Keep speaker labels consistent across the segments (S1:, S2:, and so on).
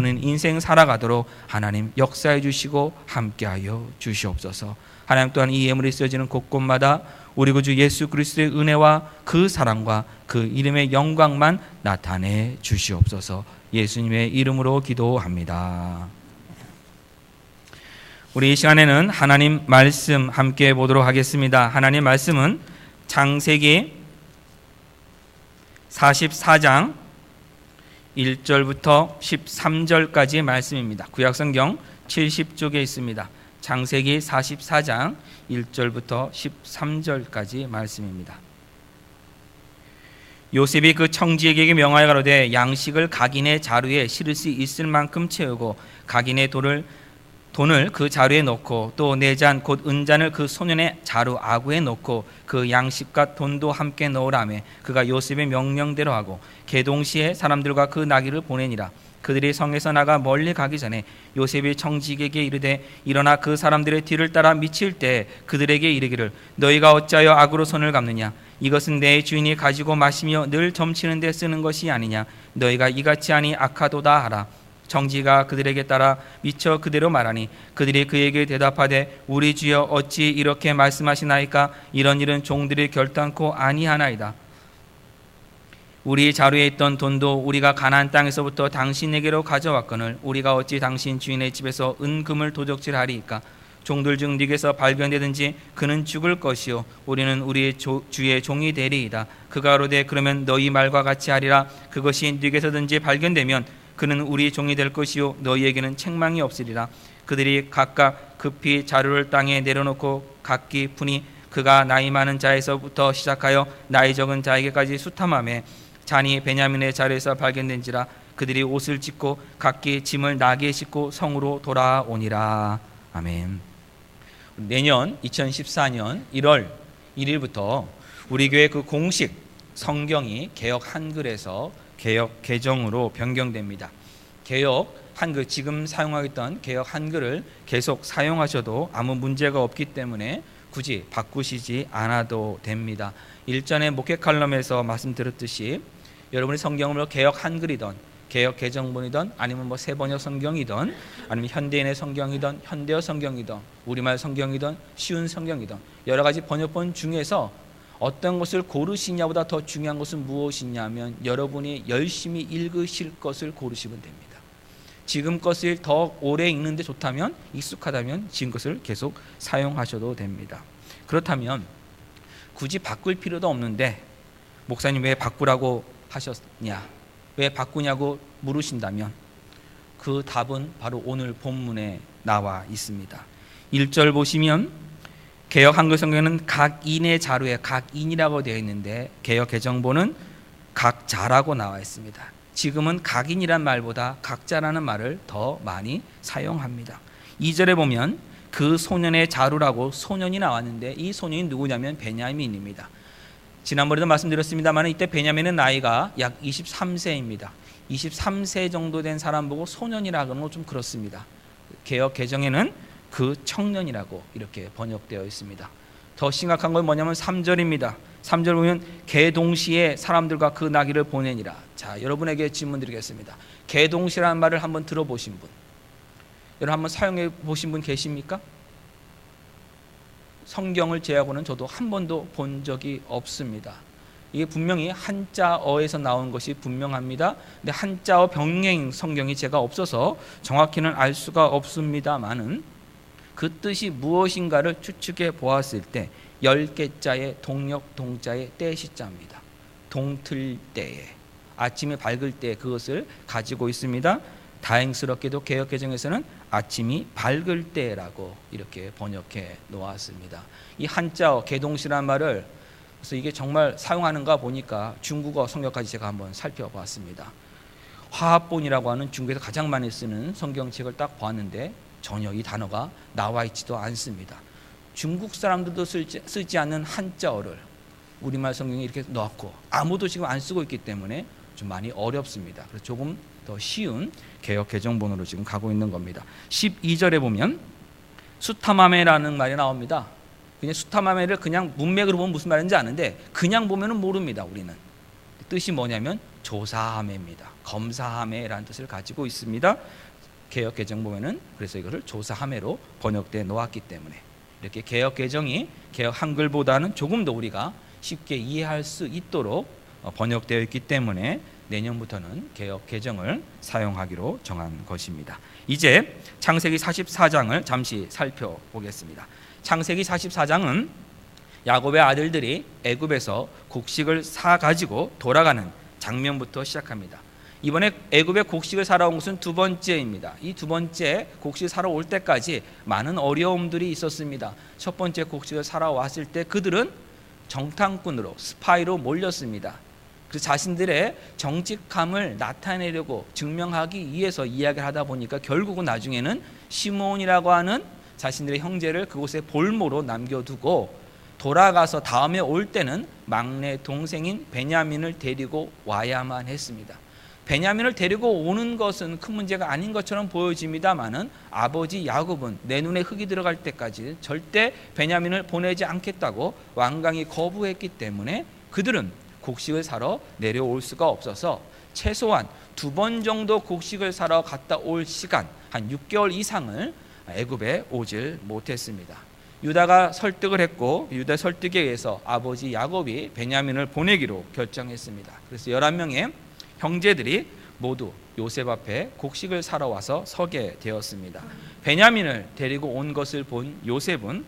S1: 배우는 인생 살아가도록 하나님 역사해 주시고 함께하여 주시옵소서. 하나님 또한 이 예물이 쓰여지는 곳곳마다 우리 구주 예수 그리스도의 은혜와 그 사랑과 그 이름의 영광만 나타내 주시옵소서. 예수님의 이름으로 기도합니다. 우리 이 시간에는 하나님 말씀 함께 보도록 하겠습니다. 하나님 말씀은 창세기 44장 1절부터 13절까지의 말씀입니다. 구약성경 70쪽에 있습니다. 창세기 44장 1절부터 13절까지 말씀입니다. 요셉이 그 청지에게 명하여 가로되 양식을 각인의 자루에 실을 수 있을 만큼 채우고 각인의 돈을 그 자루에 넣고 또 네 잔 곧 은잔을 그 소년의 자루 아구에 넣고 그 양식과 돈도 함께 넣으라매 그가 요셉의 명령대로 하고 계동시에 사람들과 그 나귀를 보내니라. 그들이 성에서 나가 멀리 가기 전에 요셉이 청지기에게 이르되 일어나 그 사람들의 뒤를 따라 미칠 때 그들에게 이르기를 너희가 어찌하여 악으로 손을 갚느냐. 이것은 내 주인이 가지고 마시며 늘 점치는 데 쓰는 것이 아니냐. 너희가 이같이 하니 악하도다 하라. 청지가 그들에게 따라 미쳐 그대로 말하니 그들이 그에게 대답하되 우리 주여 어찌 이렇게 말씀하시나이까. 이런 일은 종들이 결단코 아니하나이다. 우리 자루에 있던 돈도 우리가 가나안 땅에서부터 당신에게로 가져왔거늘 우리가 어찌 당신 주인의 집에서 은금을 도적질하리이까. 종들 중 네게서 발견되든지 그는 죽을 것이요 우리는 우리의 주의 종이 되리이다. 그가 가로되 그러면 너희 말과 같이 하리라. 그것이 네게서든지 발견되면 그는 우리 종이 될 것이요 너희에게는 책망이 없으리라. 그들이 각각 급히 자루를 땅에 내려놓고 각기 푸니 그가 나이 많은 자에서부터 시작하여 나이 적은 자에게까지 수탐하며 잔이 베냐민의 자루에서 발견된지라. 그들이 옷을 찢고 각기 짐을 나귀에 싣고 성으로 돌아오니라. 아멘. 내년 2014년 1월 1일부터 우리 교회 그 공식 성경이 개역 한글에서 개역 개정으로 변경됩니다. 개역 한글, 지금 사용하고 있던 개역 한글을 계속 사용하셔도 아무 문제가 없기 때문에 굳이 바꾸시지 않아도 됩니다. 일전에 목회 칼럼에서 말씀드렸듯이 여러분이 성경을 개역 한글이든 개역 개정본이든 아니면 뭐 새번역 성경이든 아니면 현대인의 성경이든 현대어 성경이든 우리말 성경이든 쉬운 성경이든 여러 가지 번역본 중에서 어떤 것을 고르시냐보다 더 중요한 것은 무엇이냐면 여러분이 열심히 읽으실 것을 고르시면 됩니다. 지금 것을 더 오래 읽는데 좋다면, 익숙하다면 지금 것을 계속 사용하셔도 됩니다. 그렇다면 굳이 바꿀 필요도 없는데 목사님 왜 바꾸라고 하셨냐, 왜 바꾸냐고 물으신다면 그 답은 바로 오늘 본문에 나와 있습니다. 1절 보시면 개역 한글 성경에는 각인의 자루에 각인이라고 되어 있는데 개역 개정본은 각자라고 나와 있습니다. 지금은 각인이란 말보다 각자라는 말을 더 많이 사용합니다. 2절에 보면 그 소년의 자루라고 소년이 나왔는데 이 소년이 누구냐면 베냐민입니다. 지난번에도 말씀드렸습니다만 이때 베냐민의 나이가 약 23세입니다. 23세 정도 된 사람 보고 소년이라 그러면 좀 그렇습니다. 개역 개정에는 그 청년이라고 이렇게 번역되어 있습니다. 더 심각한 건 뭐냐면 3절입니다. 3절 보면 개동시에 사람들과 그 나귀를 보내니라. 자, 여러분에게 질문 드리겠습니다. 개동시라는 말을 한번 들어보신 분, 여러분 한번 사용해 보신 분 계십니까? 성경을 제외하고는 저도 한 번도 본 적이 없습니다. 이게 분명히 한자어에서 나온 것이 분명합니다. 근데 한자어 병행 성경이 제가 없어서 정확히는 알 수가 없습니다만은 그 뜻이 무엇인가를 추측해 보았을 때 10개자의 동력 동자의 때시자입니다. 동틀 때에, 아침이 밝을 때 그것을 가지고 있습니다. 다행스럽게도 개역개정에서는 아침이 밝을 때라고 이렇게 번역해 놓았습니다. 이 한자어 개동시란 말을, 그래서 이게 정말 사용하는가 보니까 중국어 성경까지 제가 한번 살펴봤습니다. 화합본이라고 하는 중국에서 가장 많이 쓰는 성경책을 딱 보았는데 전혀 이 단어가 나와 있지도 않습니다. 중국 사람들도 쓰지 않는 한자어를 우리말 성경에 이렇게 넣고 아무도 지금 안 쓰고 있기 때문에 좀 많이 어렵습니다. 그래서 조금 더 쉬운 개역 개정본으로 지금 가고 있는 겁니다. 12절에 보면 수타마메라는 말이 나옵니다. 그냥 수타마메를 그냥 문맥으로 보면 무슨 말인지 아는데 그냥 보면은 모릅니다. 우리는 뜻이 뭐냐면 조사함회입니다. 검사함회라는 뜻을 가지고 있습니다. 개역 개정 보면은 그래서 이것을 조사함회로 번역돼 놓았기 때문에 이렇게 개역 개정이 개역 한글보다는 조금 더 우리가 쉽게 이해할 수 있도록 번역되어 있기 때문에 내년부터는 개역 개정을 사용하기로 정한 것입니다. 이제 창세기 44장을 잠시 살펴보겠습니다. 창세기 44장은 야곱의 아들들이 애굽에서 곡식을 사 가지고 돌아가는 장면부터 시작합니다. 이번에 애굽에 곡식을 사러 온 것은 두 번째입니다. 이 두 번째 곡식을 사러 올 때까지 많은 어려움들이 있었습니다. 첫 번째 곡식을 사러 왔을 때 그들은 정탐꾼으로 스파이로 몰렸습니다. 그래서 자신들의 정직함을 나타내려고 증명하기 위해서 이야기를 하다 보니까 결국은 나중에는 시므온이라고 하는 자신들의 형제를 그곳에 볼모로 남겨두고 돌아가서 다음에 올 때는 막내 동생인 베냐민을 데리고 와야만 했습니다. 베냐민을 데리고 오는 것은 큰 문제가 아닌 것처럼 보여집니다마는 아버지 야곱은 내 눈에 흙이 들어갈 때까지 절대 베냐민을 보내지 않겠다고 완강히 거부했기 때문에 그들은 곡식을 사러 내려올 수가 없어서 최소한 2번 정도 곡식을 사러 갔다 올 시간 한 6개월 이상을 애굽에 오질 못했습니다. 유다가 설득을 했고 유다 설득에 의해서 아버지 야곱이 베냐민을 보내기로 결정했습니다. 그래서 11명의 형제들이 모두 요셉 앞에 곡식을 사러 와서 서게 되었습니다. 베냐민을 데리고 온 것을 본 요셉은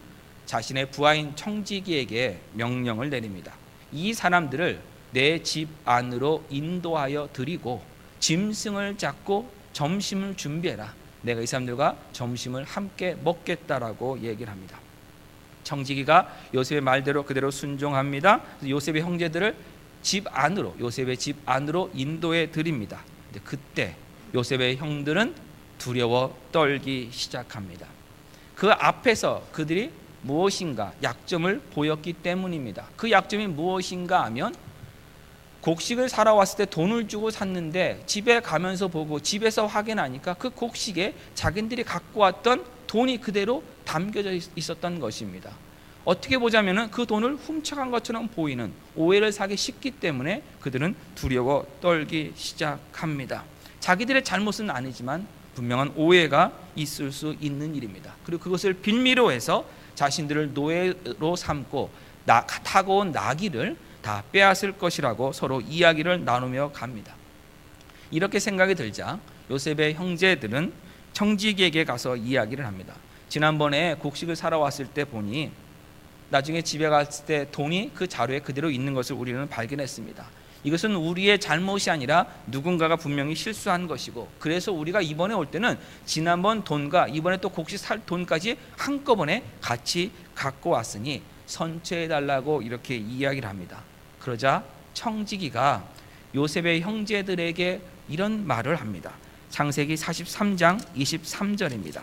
S1: 자신의 부하인 청지기에게 명령을 내립니다. 이 사람들을 내 집 안으로 인도하여 드리고 짐승을 잡고 점심을 준비해라. 내가 이 사람들과 점심을 함께 먹겠다라고 얘기를 합니다. 청지기가 요셉의 말대로 그대로 순종합니다. 요셉의 형제들을 요셉의 집 안으로 인도해 드립니다. 그때 요셉의 형들은 두려워 떨기 시작합니다. 그 앞에서 그들이 무엇인가 약점을 보였기 때문입니다. 그 약점이 무엇인가 하면 곡식을 사러 왔을 때 돈을 주고 샀는데 집에 가면서 보고 집에서 확인하니까 그 곡식에 자기들이 갖고 왔던 돈이 그대로 담겨져 있었던 것입니다. 어떻게 보자면 그 돈을 훔쳐간 것처럼 보이는 오해를 사기 쉽기 때문에 그들은 두려워 떨기 시작합니다. 자기들의 잘못은 아니지만 분명한 오해가 있을 수 있는 일입니다. 그리고 그것을 빌미로 해서 자신들을 노예로 삼고 타고 온 나귀를 다 빼앗을 것이라고 서로 이야기를 나누며 갑니다. 이렇게 생각이 들자 요셉의 형제들은 청지기에게 가서 이야기를 합니다. 지난번에 곡식을 사러 왔을 때 보니 나중에 집에 갔을 때 돈이 그 자루에 그대로 있는 것을 우리는 발견했습니다. 이것은 우리의 잘못이 아니라 누군가가 분명히 실수한 것이고 그래서 우리가 이번에 올 때는 지난번 돈과 이번에 또 곡식 살 돈까지 한꺼번에 같이 갖고 왔으니 선처해달라고 이렇게 이야기를 합니다. 그러자 청지기가 요셉의 형제들에게 이런 말을 합니다. 창세기 43장 23절입니다.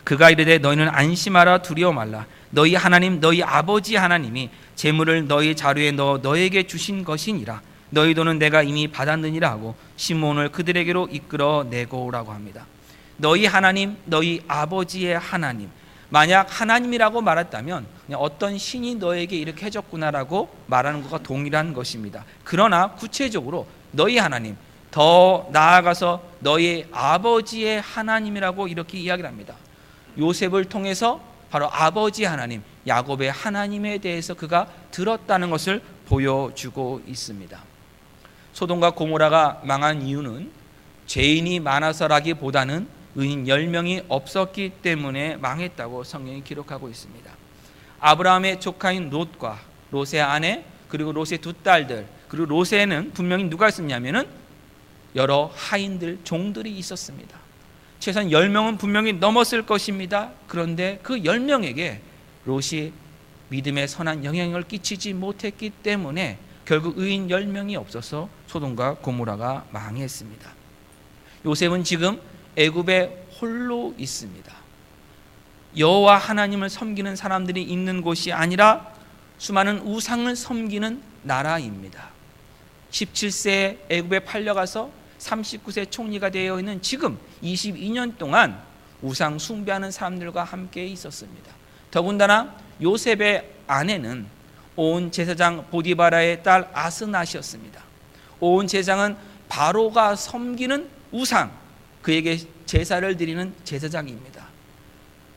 S1: 그가 이르되 너희는 안심하라 두려워 말라. 너희 하나님 너희 아버지 하나님이 재물을 너희 자루에 넣어 너에게 주신 것이니라. 너희 돈은 내가 이미 받았느니라 하고 시므온을 그들에게로 이끌어 내고라고 합니다. 너희 하나님 너희 아버지의 하나님, 만약 하나님이라고 말했다면 그냥 어떤 신이 너에게 이렇게 해줬구나라고 말하는 것과 동일한 것입니다. 그러나 구체적으로 너희 하나님, 더 나아가서 너희 아버지의 하나님이라고 이렇게 이야기를 합니다. 요셉을 통해서 바로 아버지 하나님, 야곱의 하나님에 대해서 그가 들었다는 것을 보여주고 있습니다. 소돔과 고모라가 망한 이유는 죄인이 많아서라기보다는 의인 10명이 없었기 때문에 망했다고 성경이 기록하고 있습니다. 아브라함의 조카인 롯과 롯의 아내 그리고 롯의 두 딸들 그리고 롯에는 분명히 누가 있었냐면은 여러 하인들 종들이 있었습니다. 최소한 10명은 분명히 넘었을 것입니다. 그런데 그 10명에게 롯이 믿음의 선한 영향을 끼치지 못했기 때문에 결국 의인 10명이 없어서 소돔과 고모라가 망했습니다. 요셉은 지금 애굽에 홀로 있습니다. 여호와 하나님을 섬기는 사람들이 있는 곳이 아니라 수많은 우상을 섬기는 나라입니다. 17세에 애굽에 팔려가서 39세 총리가 되어 있는 지금 22년 동안 우상 숭배하는 사람들과 함께 있었습니다. 더군다나 요셉의 아내는 온 제사장 보디바라의 딸 아스낫이었습니다. 온 제사장은 바로가 섬기는 우상, 그에게 제사를 드리는 제사장입니다.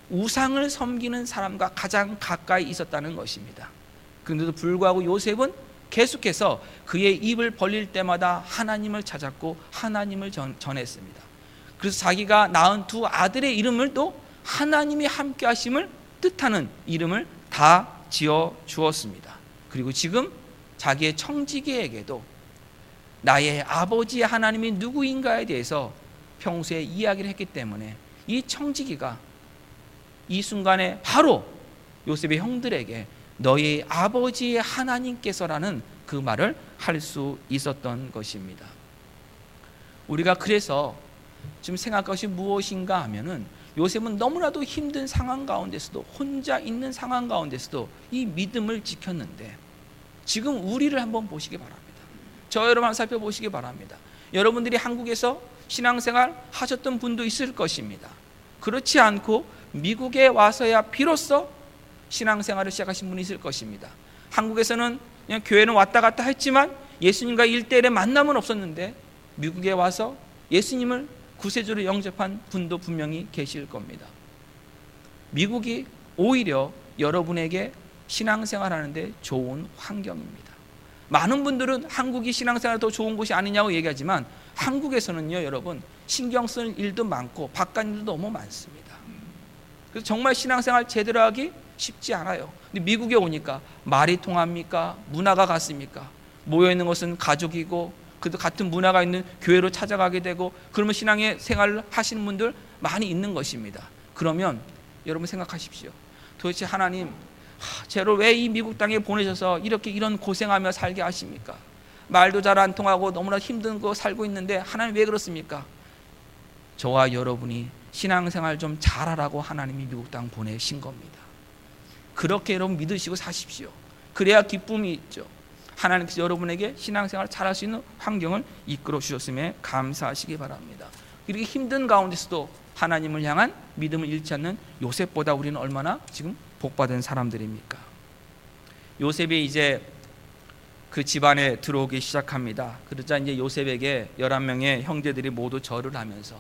S1: 우상을 섬기는 사람과 가장 가까이 있었다는 것입니다. 그런데도 불구하고 요셉은 계속해서 그의 입을 벌릴 때마다 하나님을 찾았고 하나님을 전했습니다. 그래서 자기가 낳은 두 아들의 이름을 또 하나님이 함께 하심을 뜻하는 이름을 다 지어 주었습니다. 그리고 지금 자기의 청지기에게도 나의 아버지의 하나님이 누구인가에 대해서 평소에 이야기를 했기 때문에 이 청지기가 이 순간에 바로 요셉의 형들에게 너희 아버지의 하나님께서라는 그 말을 할 수 있었던 것입니다. 우리가 그래서 지금 생각할 것이 무엇인가 하면은 요셉은 너무나도 힘든 상황 가운데서도, 혼자 있는 상황 가운데서도 이 믿음을 지켰는데, 지금 우리를 한번 보시기 바랍니다. 저 여러분 한번 살펴보시기 바랍니다. 여러분들이 한국에서 신앙생활 하셨던 분도 있을 것입니다. 그렇지 않고 미국에 와서야 비로소 신앙생활을 시작하신 분이 있을 것입니다. 한국에서는 그냥 교회는 왔다 갔다 했지만 예수님과 1대1의 만남은 없었는데 미국에 와서 예수님을 구세주로 영접한 분도 분명히 계실 겁니다. 미국이 오히려 여러분에게 신앙생활 하는데 좋은 환경입니다. 많은 분들은 한국이 신앙생활 더 좋은 곳이 아니냐고 얘기하지만 한국에서는요, 여러분, 신경 쓸 일도 많고 바깥 일도 너무 많습니다. 그래서 정말 신앙생활 제대로 하기 쉽지 않아요. 근데 미국에 오니까 말이 통합니까? 문화가 같습니까? 모여있는 것은 가족이고 그래도 같은 문화가 있는 교회로 찾아가게 되고, 그러면 신앙의 생활을 하시는 분들 많이 있는 것입니다. 그러면 여러분 생각하십시오. 도대체 하나님, 저를 왜 이 미국 땅에 보내셔서 이런 고생하며 살게 하십니까? 말도 잘 안 통하고 너무나 힘든 거 살고 있는데 하나님 왜 그렇습니까? 저와 여러분이 신앙생활 좀 잘하라고 하나님이 미국 땅 보내신 겁니다. 그렇게 여러분 믿으시고 사십시오. 그래야 기쁨이 있죠. 하나님께서 여러분에게 신앙생활을 잘할 수 있는 환경을 이끌어 주셨음에 감사하시기 바랍니다. 이렇게 힘든 가운데서도 하나님을 향한 믿음을 잃지 않는 요셉보다 우리는 얼마나 지금 복받은 사람들입니까? 요셉이 이제 그 집안에 들어오기 시작합니다. 그러자 이제 요셉에게 11명의 형제들이 모두 절을 하면서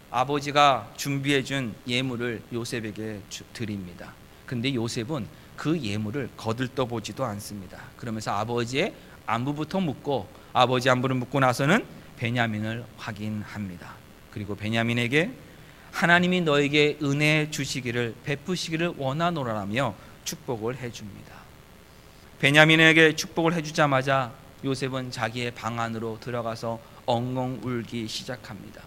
S1: 아버지가 준비해 준 예물을 요셉에게 드립니다. 근데 요셉은 그 예물을 거들떠보지도 않습니다. 그러면서 아버지의 안부부터 묻고, 아버지 안부를 묻고 나서는 베냐민을 확인합니다. 그리고 베냐민에게 하나님이 너에게 은혜 주시기를 베푸시기를 원하노라라며 축복을 해줍니다. 베냐민에게 축복을 해주자마자 요셉은 자기의 방 안으로 들어가서 엉엉 울기 시작합니다.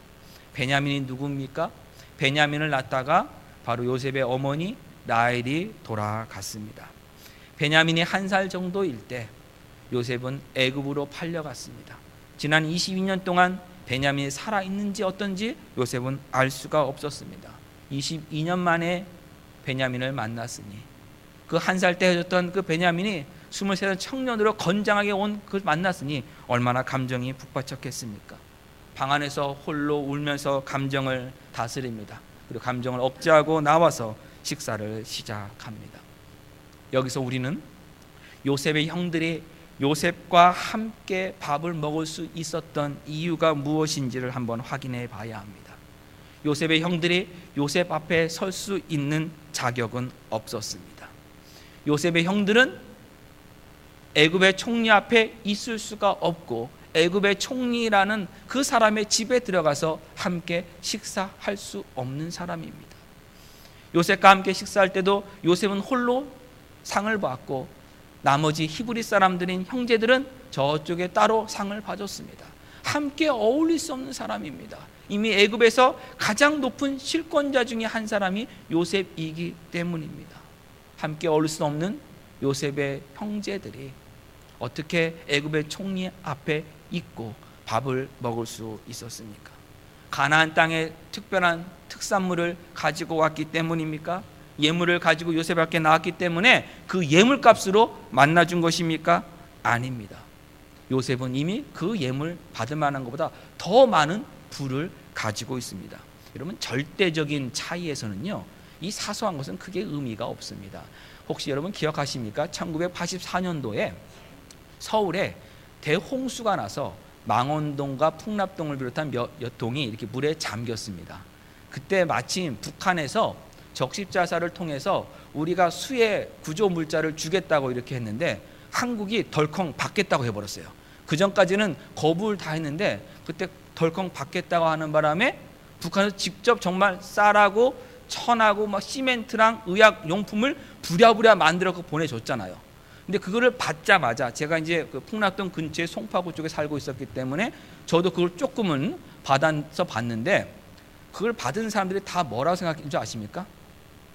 S1: 베냐민이 누굽니까? 베냐민을 낳다가 바로 요셉의 어머니 라헬이 돌아갔습니다. 베냐민이 1살 정도일 때 요셉은 애굽으로 팔려갔습니다. 지난 22년 동안 베냐민이 살아있는지 어떤지 요셉은 알 수가 없었습니다. 22년 만에 베냐민을 만났으니, 그 1살 때 헤어졌던 그 베냐민이 23살 청년으로 건장하게 만났으니 얼마나 감정이 북받쳤겠습니까? 방 안에서 홀로 울면서 감정을 다스립니다. 그리고 감정을 억제하고 나와서 식사를 시작합니다. 여기서 우리는 요셉의 형들이 요셉과 함께 밥을 먹을 수 있었던 이유가 무엇인지를 한번 확인해 봐야 합니다. 요셉의 형들이 요셉 앞에 설 수 있는 자격은 없었습니다. 요셉의 형들은 애굽의 총리 앞에 있을 수가 없고, 애굽의 총리라는 그 사람의 집에 들어가서 함께 식사할 수 없는 사람입니다. 요셉과 함께 식사할 때도 요셉은 홀로 상을 받고 나머지 히브리 사람들인 형제들은 저쪽에 따로 상을 봐줬습니다. 함께 어울릴 수 없는 사람입니다. 이미 애굽에서 가장 높은 실권자 중에 한 사람이 요셉이기 때문입니다. 함께 어울릴 수 없는 요셉의 형제들이 어떻게 애굽의 총리 앞에 있고 밥을 먹을 수 있었습니까? 가나안 땅에 특별한 특산물을 가지고 왔기 때문입니까? 예물을 가지고 요셉 앞에 나왔기 때문에 그 예물값으로 만나준 것입니까? 아닙니다. 요셉은 이미 그 예물 받을 만한 것보다 더 많은 부를 가지고 있습니다. 여러분, 절대적인 차이에서는요, 이 사소한 것은 크게 의미가 없습니다. 혹시 여러분 기억하십니까? 1984년도에 서울에 대홍수가 나서 망원동과 풍납동을 비롯한 몇 동이 이렇게 물에 잠겼습니다. 그때 마침 북한에서 적십자사를 통해서 우리가 수해 구조 물자를 주겠다고 이렇게 했는데 한국이 덜컹 받겠다고 해버렸어요. 그 전까지는 거부를 다 했는데 그때 덜컹 받겠다고 하는 바람에 북한에서 직접 정말 쌀하고 천하고 막 시멘트랑 의약 용품을 부랴부랴 만들어서 보내줬잖아요. 근데 그거를 받자마자 제가 이제 그 풍납동 근처에 송파구 쪽에 살고 있었기 때문에 저도 그걸 조금은 받아서 봤는데 그걸 받은 사람들이 다 뭐라고 생각했는지 아십니까?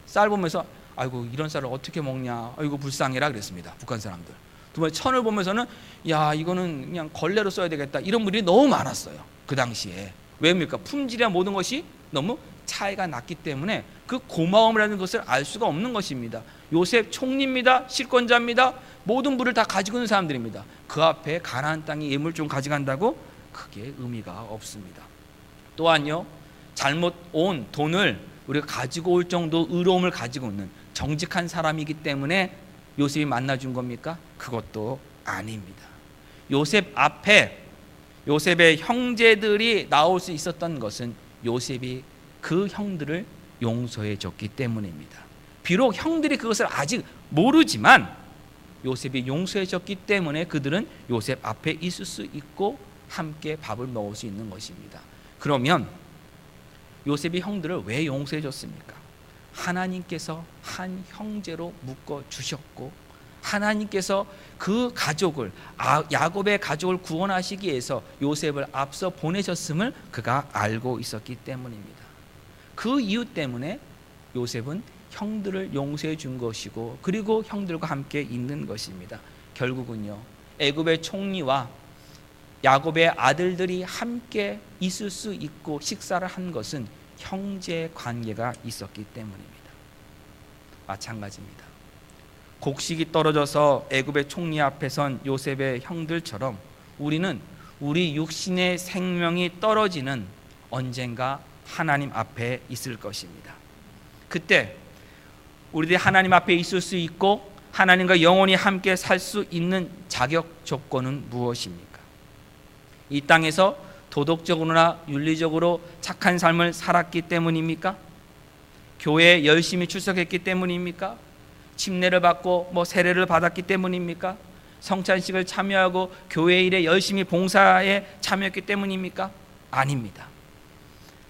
S1: 쌀 보면서 아이고 이런 쌀을 어떻게 먹냐, 아이고 불쌍해라 그랬습니다. 북한 사람들. 두 번째 천을 보면서는 야 이거는 그냥 걸레로 써야 되겠다 이런 분들이 너무 많았어요. 그 당시에. 왜입니까? 품질이나 모든 것이 너무 차이가 났기 때문에 그 고마움이라는 것을 알 수가 없는 것입니다. 요셉 총리입니다. 실권자입니다. 모든 부를 다 가지고 있는 사람들입니다. 그 앞에 가나안 땅의 예물 좀 가져간다고 크게 의미가 없습니다. 또한요, 잘못 온 돈을 우리가 가지고 올 정도 의로움을 가지고 있는 정직한 사람이기 때문에 요셉이 만나준 겁니까? 그것도 아닙니다. 요셉 앞에 요셉의 형제들이 나올 수 있었던 것은 요셉이 그 형들을 용서해 줬기 때문입니다. 비록 형들이 그것을 아직 모르지만 요셉이 용서해 줬기 때문에 그들은 요셉 앞에 있을 수 있고 함께 밥을 먹을 수 있는 것입니다. 그러면 요셉이 형들을 왜 용서해 줬습니까? 하나님께서 한 형제로 묶어 주셨고 하나님께서 그 가족을 야곱의 가족을 구원하시기 위해서 요셉을 앞서 보내셨음을 그가 알고 있었기 때문입니다. 그 이유 때문에 요셉은 형들을 용서해 준 것이고 그리고 형들과 함께 있는 것입니다. 결국은요, 애굽의 총리와 야곱의 아들들이 함께 있을 수 있고 식사를 한 것은 형제 관계가 있었기 때문입니다. 마찬가지입니다. 곡식이 떨어져서 애굽의 총리 앞에 선 요셉의 형들처럼 우리는 우리 육신의 생명이 떨어지는 언젠가 하나님 앞에 있을 것입니다. 그때 우리들이 하나님 앞에 있을 수 있고 하나님과 영원히 함께 살 수 있는 자격 조건은 무엇입니까? 이 땅에서 도덕적으로나 윤리적으로 착한 삶을 살았기 때문입니까? 교회에 열심히 출석했기 때문입니까? 침례를 받고 세례를 받았기 때문입니까? 성찬식을 참여하고 교회 일에 열심히 봉사에 참여했기 때문입니까? 아닙니다.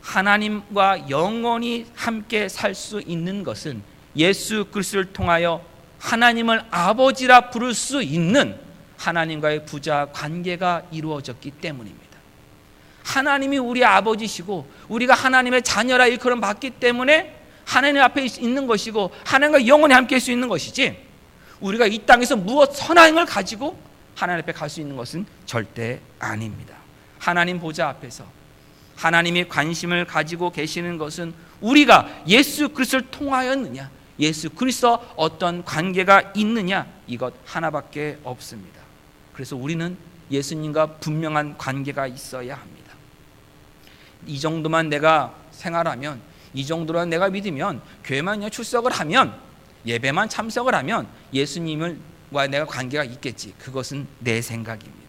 S1: 하나님과 영원히 함께 살 수 있는 것은 예수 그리스도를 통하여 하나님을 아버지라 부를 수 있는 하나님과의 부자 관계가 이루어졌기 때문입니다. 하나님이 우리 아버지시고 우리가 하나님의 자녀라 일컬음 받기 때문에 하나님 앞에 있는 것이고 하나님과 영원히 함께 할 수 있는 것이지 우리가 이 땅에서 무엇 선행을 가지고 하나님 앞에 갈 수 있는 것은 절대 아닙니다. 하나님 보좌 앞에서 하나님이 관심을 가지고 계시는 것은 우리가 예수 그리스도를 통하였느냐, 예수 그리스도 어떤 관계가 있느냐, 이것 하나밖에 없습니다. 그래서 우리는 예수님과 분명한 관계가 있어야 합니다. 이 정도만 내가 생활하면, 이 정도만 내가 믿으면, 교회만 출석을 하면, 예배만 참석을 하면 예수님과 내가 관계가 있겠지. 그것은 내 생각입니다.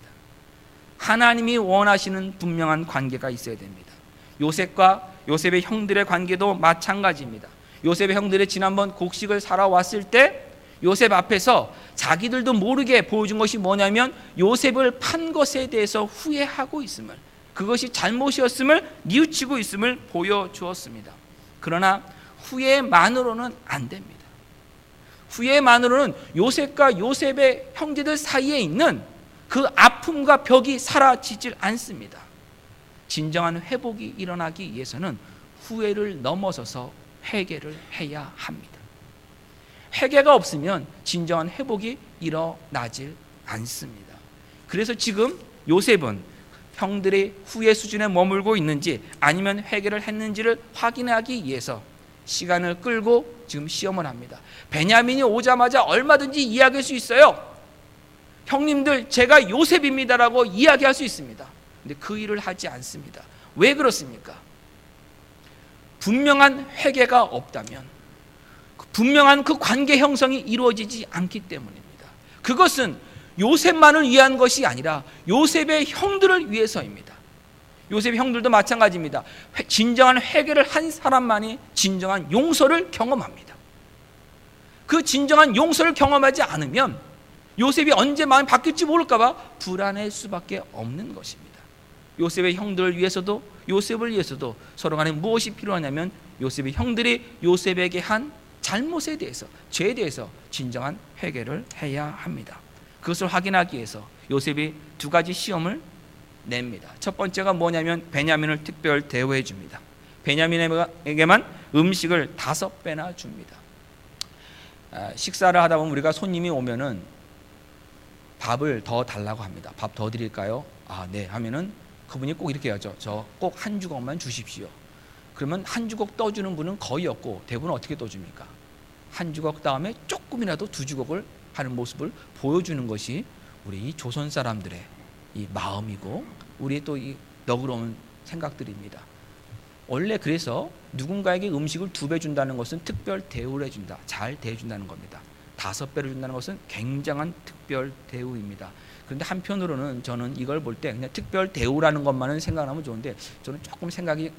S1: 하나님이 원하시는 분명한 관계가 있어야 됩니다. 요셉과 요셉의 형들의 관계도 마찬가지입니다. 요셉의 형들이 지난번 곡식을 사러 왔을 때 요셉 앞에서 자기들도 모르게 보여준 것이 뭐냐면 요셉을 판 것에 대해서 후회하고 있음을, 그것이 잘못이었음을 뉘우치고 있음을 보여주었습니다. 그러나 후회만으로는 안 됩니다. 후회만으로는 요셉과 요셉의 형제들 사이에 있는 그 아픔과 벽이 사라지질 않습니다. 진정한 회복이 일어나기 위해서는 후회를 넘어서서 회개를 해야 합니다. 회개가 없으면 진정한 회복이 일어나질 않습니다. 그래서 지금 요셉은 형들이 후회 수준에 머물고 있는지 아니면 회개를 했는지를 확인하기 위해서 시간을 끌고 지금 시험을 합니다. 베냐민이 오자마자 얼마든지 이야기할 수 있어요. 형님들 제가 요셉입니다라고 이야기할 수 있습니다. 근데 그 일을 하지 않습니다. 왜 그렇습니까? 분명한 회개가 없다면, 분명한 그 관계 형성이 이루어지지 않기 때문입니다. 그것은 요셉만을 위한 것이 아니라 요셉의 형들을 위해서입니다. 요셉의 형들도 마찬가지입니다. 진정한 회개를 한 사람만이 진정한 용서를 경험합니다. 그 진정한 용서를 경험하지 않으면 요셉이 언제 마음이 바뀔지 모를까 봐 불안할 수밖에 없는 것입니다. 요셉의 형들을 위해서도 요셉을 위해서도 서로 간에 무엇이 필요하냐면 요셉의 형들이 요셉에게 한 잘못에 대해서, 죄에 대해서 진정한 회개를 해야 합니다. 그것을 확인하기 위해서 요셉이 두 가지 시험을 냅니다. 첫 번째가 뭐냐면 베냐민을 특별 대우해 줍니다. 베냐민에게만 음식을 5배나 줍니다. 식사를 하다 보면 우리가 손님이 오면은 밥을 더 달라고 합니다. 밥 더 드릴까요? 아, 네 하면은 그분이 꼭 이렇게 하죠. 저 꼭 한 주걱만 주십시오. 그러면 한 주걱 떠주는 분은 거의 없고 대부분 어떻게 떠줍니까? 한 주걱 다음에 조금이라도 2주걱을 하는 모습을 보여주는 것이 우리 이 조선 사람들의 이 마음이고 우리 또 이 너그러운 생각들입니다. 원래 그래서 누군가에게 음식을 2배 준다는 것은 특별 대우를 해준다, 잘 대해준다는 겁니다. 5배를 준다는 것은 굉장한 특별 대우입니다. 그런데 한편으로는 저는 이걸 볼 때 그냥 특별 대우라는 것만은 생각하면 좋은데 저는 조금 생각이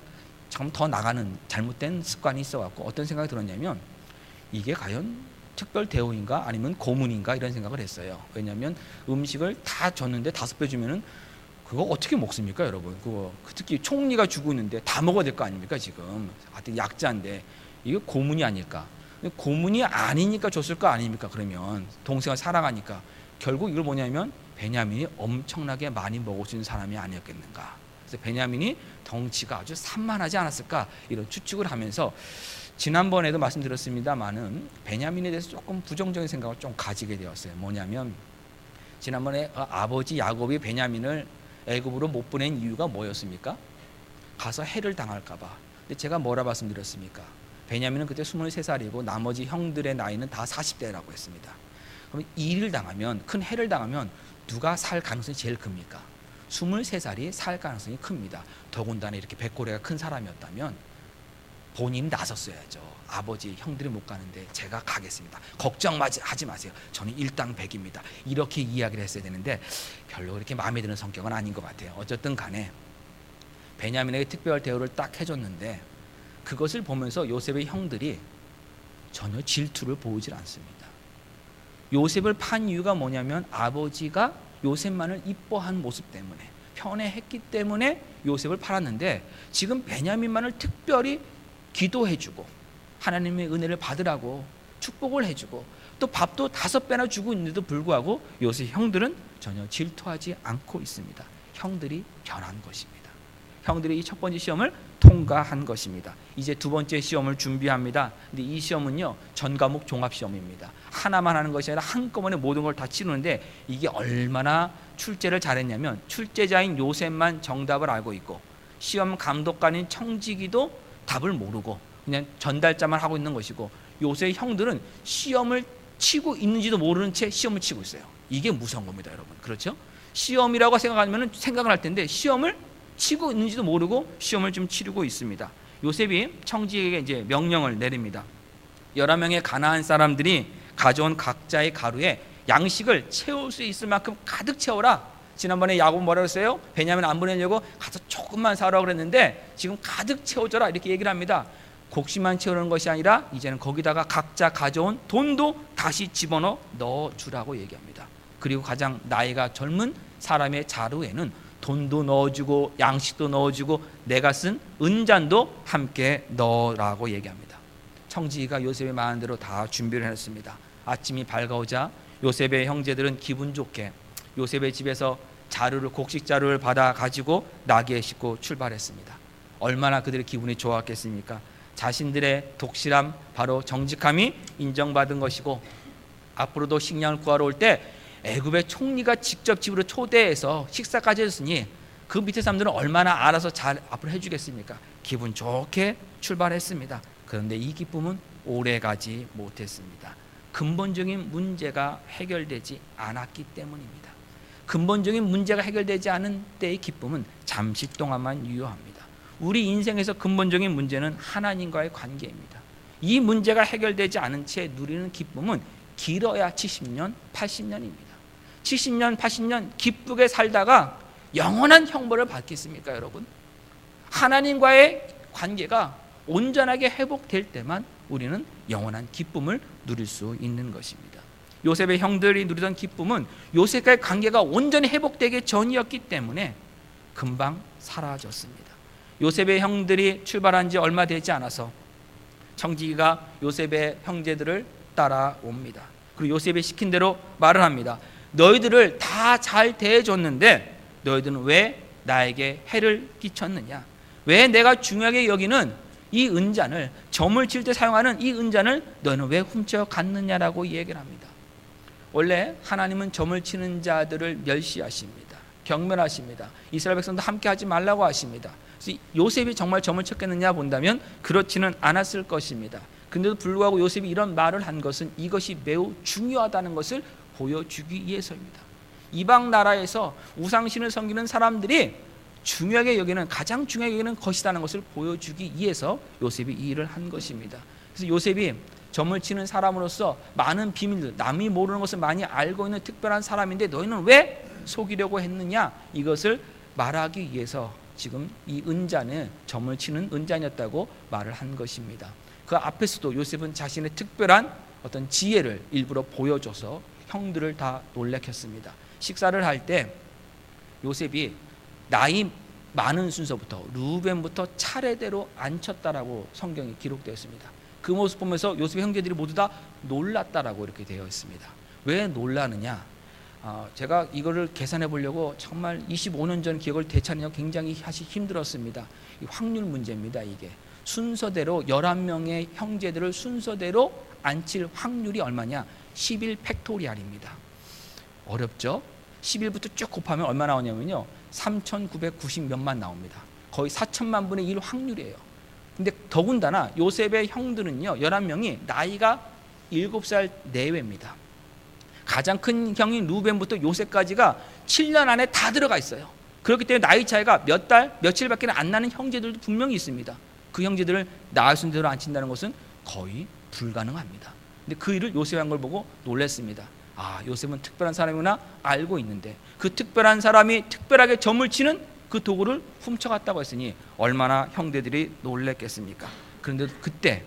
S1: 조금 더 나가는 잘못된 습관이 있어갖고 어떤 생각이 들었냐면 이게 과연 특별 대우인가 아니면 고문인가 이런 생각을 했어요. 왜냐하면 음식을 다 줬는데 5배 주면은 그거 어떻게 먹습니까, 여러분? 그거 특히 총리가 주고 있는데 다 먹어야 될 거 아닙니까 지금? 하여튼 약자인데 이게 고문이 아닐까? 고문이 아니니까 줬을 거 아닙니까? 그러면 동생을 사랑하니까 결국 이걸 뭐냐면 베냐민이 엄청나게 많이 먹어준 사람이 아니었겠는가? 그래서 베냐민이 덩치가 아주 산만하지 않았을까? 이런 추측을 하면서 지난번에도 말씀드렸습니다만은 베냐민에 대해서 조금 부정적인 생각을 좀 가지게 되었어요. 뭐냐면 지난번에 아버지 야곱이 베냐민을 애굽으로 못 보낸 이유가 뭐였습니까? 가서 해를 당할까 봐. 근데 제가 뭐라 말씀드렸습니까? 베냐민은 그때 23살이고 나머지 형들의 나이는 다 40대라고 했습니다. 그럼 일을 당하면, 큰 해를 당하면 누가 살 가능성이 제일 큽니까? 23살이 살 가능성이 큽니다. 더군다나 이렇게 백골이가 큰 사람이었다면 본인이 나섰어야죠. 아버지 형들이 못 가는데 제가 가겠습니다. 걱정하지 마세요. 저는 일당백입니다. 이렇게 이야기를 했어야 되는데 별로 그렇게 마음에 드는 성격은 아닌 것 같아요. 어쨌든 간에 베냐민에게 특별 대우를 딱 해줬는데 그것을 보면서 요셉의 형들이 전혀 질투를 보이질 않습니다. 요셉을 판 이유가 뭐냐면 아버지가 요셉만을 이뻐한 모습 때문에 편애했기 때문에 요셉을 팔았는데 지금 베냐민만을 특별히 기도해주고 하나님의 은혜를 받으라고 축복을 해주고 또 밥도 5배나 주고 있는데도 불구하고 요셉 형들은 전혀 질투하지 않고 있습니다. 형들이 변한 것입니다. 형들이 이 첫 번째 시험을 통과한 것입니다. 이제 두 번째 시험을 준비합니다. 근데 이 시험은요 전과목 종합시험입니다. 하나만 하는 것이 아니라 한꺼번에 모든 걸 다 치르는데 이게 얼마나 출제를 잘했냐면 출제자인 요셉만 정답을 알고 있고 시험 감독관인 청지기도 답을 모르고 그냥 전달자만 하고 있는 것이고 요셉 형들은 시험을 치고 있는지도 모르는 채 시험을 치고 있어요. 이게 무서운 겁니다, 여러분. 그렇죠? 시험이라고 생각하면 생각을 할 텐데 시험을 치고 있는지도 모르고 시험을 좀 치르고 있습니다. 요셉이 청지에게 이제 명령을 내립니다. 11명의 가나안 사람들이 가져온 각자의 가루에 양식을 채울 수 있을 만큼 가득 채워라. 지난번에 야곱 뭐라고 했어요? 베냐민 안 보내려고 가서 조금만 사라고 그랬는데 지금 가득 채워줘라 이렇게 얘기를 합니다. 곡식만 채우는 것이 아니라 이제는 거기다가 각자 가져온 돈도 다시 집어넣어주라고 얘기합니다. 그리고 가장 나이가 젊은 사람의 자루에는 돈도 넣어주고 양식도 넣어주고 내가 쓴 은잔도 함께 넣으라고 얘기합니다. 청지기가 요셉의 말한 대로 다 준비를 했습니다. 아침이 밝아오자 요셉의 형제들은 기분 좋게 요셉의 집에서 자루를 곡식 자루를 받아 가지고 나귀에 싣고 출발했습니다. 얼마나 그들의 기분이 좋았겠습니까? 자신들의 독실함 바로 정직함이 인정받은 것이고 앞으로도 식량을 구하러 올 때 애굽의 총리가 직접 집으로 초대해서 식사까지 해줬으니 그 밑에 사람들은 얼마나 알아서 잘 앞으로 해주겠습니까? 기분 좋게 출발했습니다. 그런데 이 기쁨은 오래가지 못했습니다. 근본적인 문제가 해결되지 않았기 때문입니다. 근본적인 문제가 해결되지 않은 때의 기쁨은 잠시 동안만 유효합니다. 우리 인생에서 근본적인 문제는 하나님과의 관계입니다. 이 문제가 해결되지 않은 채 누리는 기쁨은 길어야 70년, 80년입니다. 70년, 80년 기쁘게 살다가 영원한 형벌을 받겠습니까, 여러분? 하나님과의 관계가 온전하게 회복될 때만 우리는 영원한 기쁨을 누릴 수 있는 것입니다. 요셉의 형들이 누리던 기쁨은 요셉과의 관계가 온전히 회복되기 전이었기 때문에 금방 사라졌습니다. 요셉의 형들이 출발한 지 얼마 되지 않아서 청지기가 요셉의 형제들을 따라옵니다. 그리고 요셉이 시킨 대로 말을 합니다. 너희들을 다 잘 대해줬는데 너희들은 왜 나에게 해를 끼쳤느냐? 왜 내가 중요하게 여기는 이 은잔을, 점을 칠 때 사용하는 이 은잔을 너희는 왜 훔쳐갔느냐라고 얘기를 합니다. 원래 하나님은 점을 치는 자들을 멸시하십니다. 경멸하십니다. 이스라엘 백성도 함께 하지 말라고 하십니다. 그래서 요셉이 정말 점을 쳤겠느냐 본다면 그렇지는 않았을 것입니다. 근데도 불구하고 요셉이 이런 말을 한 것은 이것이 매우 중요하다는 것을 보여주기 위해서입니다. 이방 나라에서 우상신을 섬기는 사람들이 중요하게 여기는, 가장 중요하게 여기는 것이라는 것을 보여주기 위해서 요셉이 이 일을 한 것입니다. 그래서 요셉이 점을 치는 사람으로서 많은 비밀들, 남이 모르는 것을 많이 알고 있는 특별한 사람인데 너희는 왜 속이려고 했느냐, 이것을 말하기 위해서 지금 이 은잔은 점을 치는 은잔이었다고 말을 한 것입니다. 그 앞에서도 요셉은 자신의 특별한 어떤 지혜를 일부러 보여줘서 형들을 다 놀래켰습니다. 식사를 할 때 요셉이 나이 많은 순서부터 루벤부터 차례대로 앉혔다라고 성경에 기록되었습니다. 그 모습 보면서 요셉의 형제들이 모두 다 놀랐다라고 이렇게 되어 있습니다. 왜 놀라느냐? 제가 이거를 계산해 보려고 정말 25년 전 기억을 되찾으려고 굉장히 사실 힘들었습니다. 이 확률 문제입니다. 이게 순서대로 11명의 형제들을 순서대로 앉힐 확률이 얼마냐? 11 팩토리알입니다. 어렵죠? 11부터 쭉 곱하면 얼마 나오냐면요, 3,990 몇만 나옵니다. 거의 4천만 분의 1 확률이에요. 근데 더군다나 요셉의 형들은요, 11명이 나이가 7살 내외입니다. 가장 큰 형인 루벤부터 요셉까지가 7년 안에 다 들어가 있어요. 그렇기 때문에 나이 차이가 몇 달, 며칠밖에 안 나는 형제들도 분명히 있습니다. 그 형제들을 나을 순대로 앉힌다는 것은 거의 불가능합니다. 근데 그 일을 요셉이 한 걸 보고 놀랐습니다. 아, 요셉은 특별한 사람이구나 알고 있는데 그 특별한 사람이 특별하게 점을 치는 그 도구를 훔쳐갔다고 했으니 얼마나 형제들이 놀랬겠습니까? 그런데 그때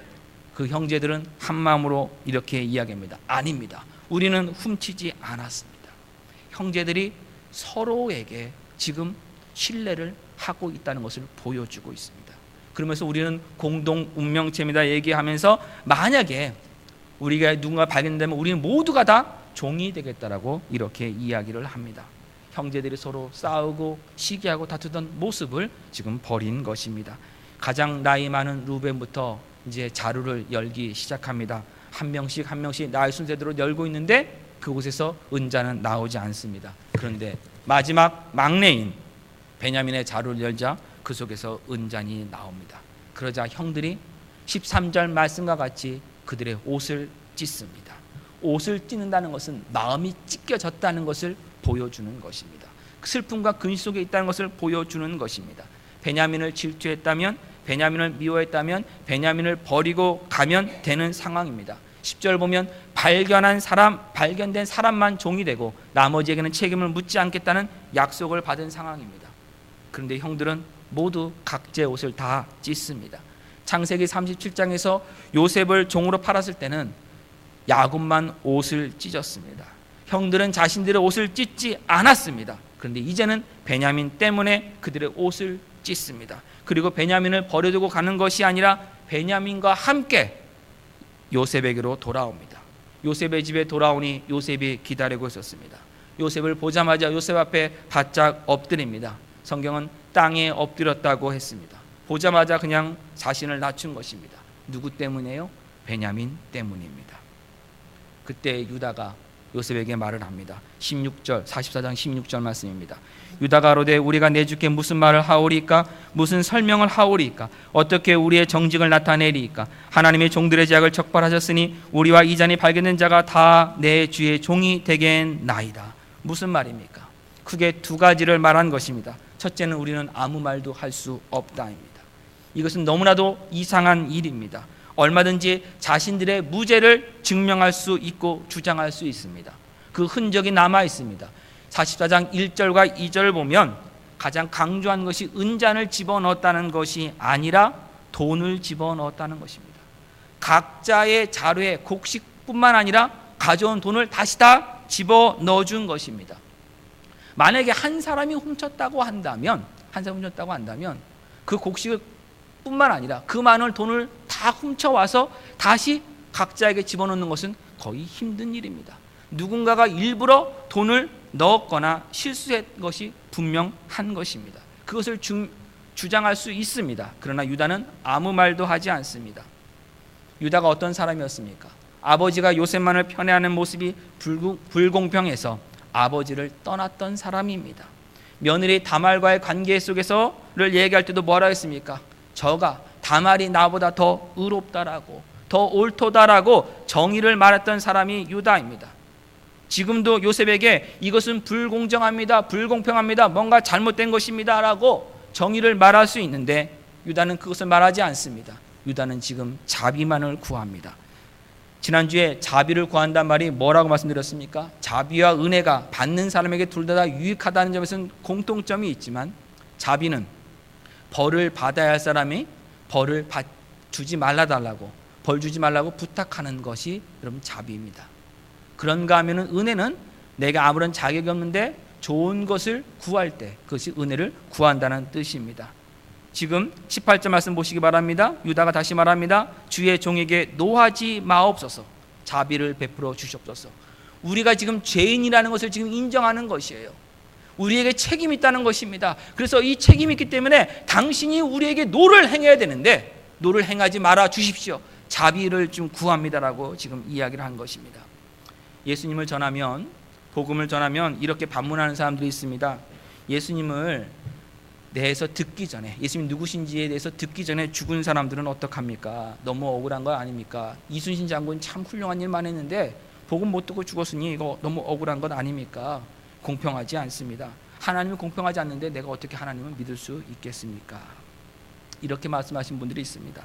S1: 그 형제들은 한 마음으로 이렇게 이야기합니다. 아닙니다. 우리는 훔치지 않았습니다. 형제들이 서로에게 지금 신뢰를 하고 있다는 것을 보여주고 있습니다. 그러면서 우리는 공동 운명체입니다 얘기하면서 만약에 우리가 누군가 발견되면 우리는 모두가 다 종이 되겠다라고 이렇게 이야기를 합니다. 형제들이 서로 싸우고 시기하고 다투던 모습을 지금 버린 것입니다. 가장 나이 많은 루벤부터 이제 자루를 열기 시작합니다. 한 명씩 나이 순서대로 열고 있는데 그곳에서 은자는 나오지 않습니다. 그런데 마지막 막내인 베냐민의 자루를 열자 그 속에서 은잔이 나옵니다. 그러자 형들이 13절 말씀과 같이 그들의 옷을 찢습니다. 옷을 찢는다는 것은 마음이 찢겨졌다는 것을 보여주는 것입니다. 슬픔과 근심 속에 있다는 것을 보여주는 것입니다. 베냐민을 질투했다면, 베냐민을 미워했다면 베냐민을 버리고 가면 되는 상황입니다. 10절 보면 발견된 사람만 종이 되고 나머지에게는 책임을 묻지 않겠다는 약속을 받은 상황입니다. 그런데 형들은 모두 각자의 옷을 다 찢습니다. 창세기 37장에서 요셉을 종으로 팔았을 때는 야곱만 옷을 찢었습니다. 형들은 자신들의 옷을 찢지 않았습니다. 그런데 이제는 베냐민 때문에 그들의 옷을 찢습니다. 그리고 베냐민을 버려두고 가는 것이 아니라 베냐민과 함께 요셉에게로 돌아옵니다. 요셉의 집에 돌아오니 요셉이 기다리고 있었습니다. 요셉을 보자마자 요셉 앞에 바짝 엎드립니다. 성경은 땅에 엎드렸다고 했습니다. 보자마자 그냥 자신을 낮춘 것입니다. 누구 때문에요? 베냐민 때문입니다. 그때 유다가 요셉에게 말을 합니다. 16절 44장 16절 말씀입니다. 유다가 가로되 우리가 내 주께 무슨 말을 하오리까? 무슨 설명을 하오리까? 어떻게 우리의 정직을 나타내리까? 하나님의 종들의 죄악을 적발하셨으니 우리와 이전에 발견된 자가 다 내 주의 종이 되겠나이다. 무슨 말입니까? 크게 두 가지를 말한 것입니다. 첫째는 우리는 아무 말도 할 수 없다입니다. 이것은 너무나도 이상한 일입니다. 얼마든지 자신들의 무죄를 증명할 수 있고 주장할 수 있습니다. 그 흔적이 남아 있습니다. 44장 1절과 2절을 보면 가장 강조한 것이 은잔을 집어넣었다는 것이 아니라 돈을 집어넣었다는 것입니다. 각자의 자루에 곡식뿐만 아니라 가져온 돈을 다시 다 집어넣어준 것입니다. 만약에 한 사람이 훔쳤다고 한다면 그 곡식을 뿐만 아니라 그 많은 돈을 다 훔쳐와서 다시 각자에게 집어넣는 것은 거의 힘든 일입니다. 누군가가 일부러 돈을 넣었거나 실수한 것이 분명한 것입니다. 그것을 주장할 수 있습니다. 그러나 유다는 아무 말도 하지 않습니다. 유다가 어떤 사람이었습니까? 아버지가 요셉만을 편애하는 모습이 불공평해서 아버지를 떠났던 사람입니다. 며느리 다말과의 관계 속에서를 얘기할 때도 뭐라 했습니까? 저가 다말이 나보다 더 의롭다라고, 더 옳도다라고 정의를 말했던 사람이 유다입니다. 지금도 요셉에게 이것은 불공정합니다, 불공평합니다, 뭔가 잘못된 것입니다 라고 정의를 말할 수 있는데 유다는 그것을 말하지 않습니다. 유다는 지금 자비만을 구합니다. 지난주에 자비를 구한다는 말이 뭐라고 말씀드렸습니까? 자비와 은혜가 받는 사람에게 둘 다 유익하다는 점에서는 공통점이 있지만 자비는 벌을 받아야 할 사람이 벌을 주지 말라달라고, 벌 주지 말라고 부탁하는 것이 여러분 자비입니다. 그런가 하면은 은혜는 내가 아무런 자격이 없는데 좋은 것을 구할 때 그것이 은혜를 구한다는 뜻입니다. 지금 18절 말씀 보시기 바랍니다. 유다가 다시 말합니다. 주의 종에게 노하지 마옵소서, 자비를 베풀어 주시옵소서. 우리가 지금 죄인이라는 것을 지금 인정하는 것이에요. 우리에게 책임이 있다는 것입니다. 그래서 이 책임이 있기 때문에 당신이 우리에게 노를 행해야 되는데 노를 행하지 말아 주십시오, 자비를 좀 구합니다라고 지금 이야기를 한 것입니다. 예수님을 전하면, 복음을 전하면 이렇게 반문하는 사람들이 있습니다. 예수님을 대해서 듣기 전에, 예수님 누구신지에 대해서 듣기 전에 죽은 사람들은 어떡합니까? 너무 억울한 거 아닙니까? 이순신 장군 참 훌륭한 일만 했는데 복음 못 듣고 죽었으니 이거 너무 억울한 것 아닙니까? 공평하지 않습니다. 하나님은 공평하지 않는데 내가 어떻게 하나님을 믿을 수 있겠습니까? 이렇게 말씀하신 분들이 있습니다.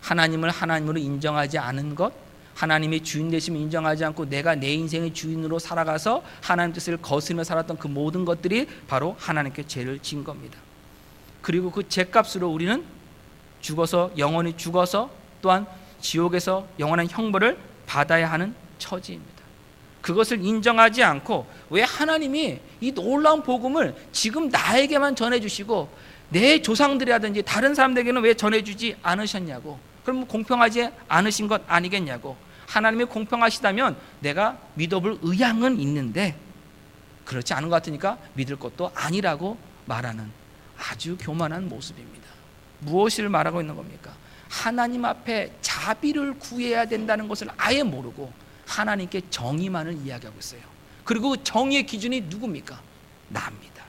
S1: 하나님을 하나님으로 인정하지 않은 것, 하나님의 주인 되심을 인정하지 않고 내가 내 인생의 주인으로 살아가서 하나님 뜻을 거스르며 살았던 그 모든 것들이 바로 하나님께 죄를 진 겁니다. 그리고 그 죄값으로 우리는 죽어서, 영원히 죽어서 또한 지옥에서 영원한 형벌을 받아야 하는 처지입니다. 그것을 인정하지 않고 왜 하나님이 이 놀라운 복음을 지금 나에게만 전해주시고 내 조상들이라든지 다른 사람들에게는 왜 전해주지 않으셨냐고, 그럼 공평하지 않으신 것 아니겠냐고. 하나님이 공평하시다면 내가 믿어볼 의향은 있는데 그렇지 않은 것 같으니까 믿을 것도 아니라고 말하는 아주 교만한 모습입니다. 무엇을 말하고 있는 겁니까? 하나님 앞에 자비를 구해야 된다는 것을 아예 모르고 하나님께 정의만을 이야기하고 있어요. 그리고 정의의 기준이 누굽니까? 나입니다.